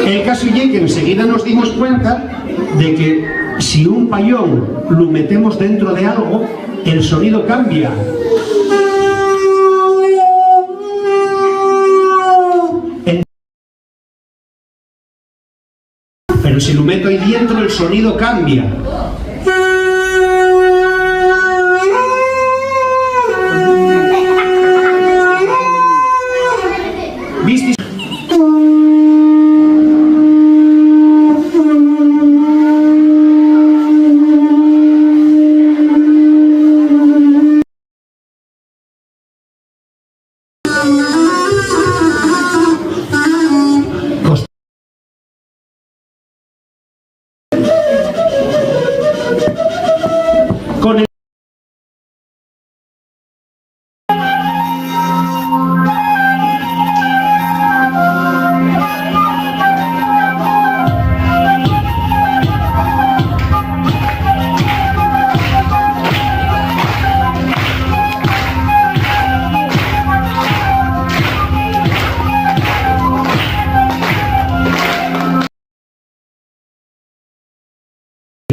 El caso es que enseguida nos dimos cuenta de que si un payón lo metemos dentro de algo, el sonido cambia. Pero si lo meto ahí dentro, el sonido cambia. ¿Viste? Con el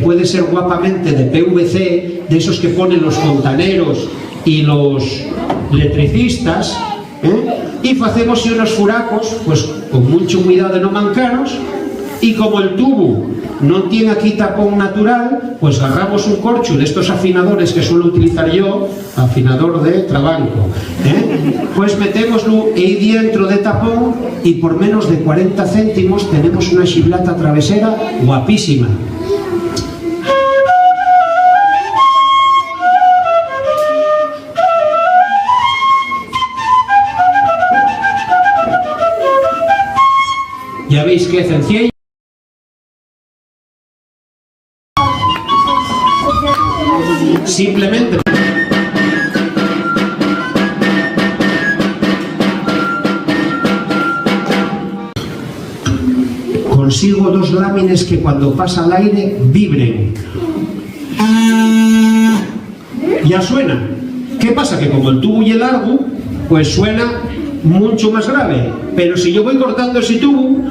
puede ser guapamente de PVC, de esos que ponen los fontaneros y los electricistas, y facemos unos furacos, pues con mucho cuidado de no mancaros, y como el tubo no tiene aquí tapón natural, pues agarramos un corcho de estos afinadores que suelo utilizar yo, afinador de trabanco, pues metémoslo ahí dentro de tapón y por menos de 40 céntimos tenemos una chiblata travesera guapísima. Ya veis que sencillo. Simplemente consigo dos láminas que cuando pasa el aire vibren. Ya suena. ¿Qué pasa? Que como el tubo y el largo, pues suena mucho más grave. Pero si yo voy cortando ese tubo,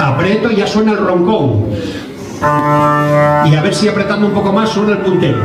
aprieto y ya suena el roncón. Y a ver si apretando un poco más suena el puntero.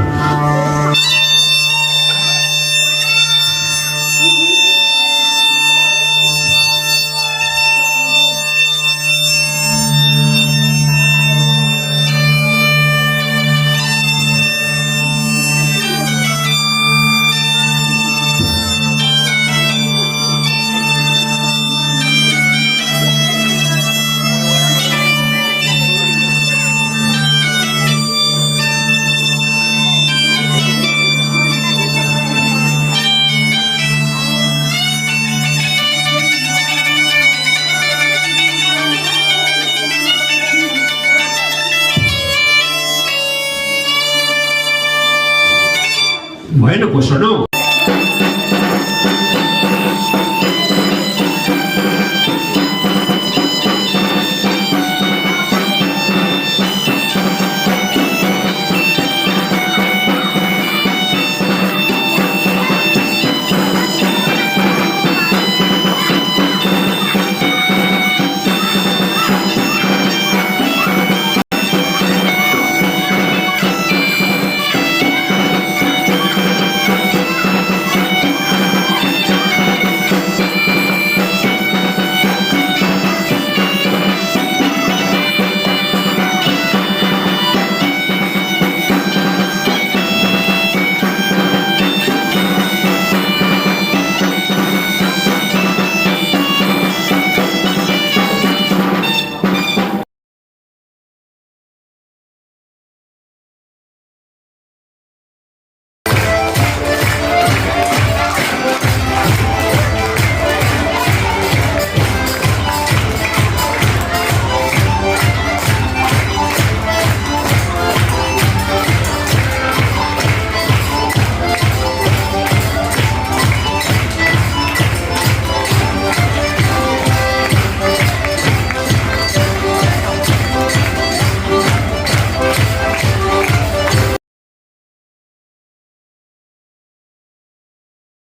Bueno, pues sonó.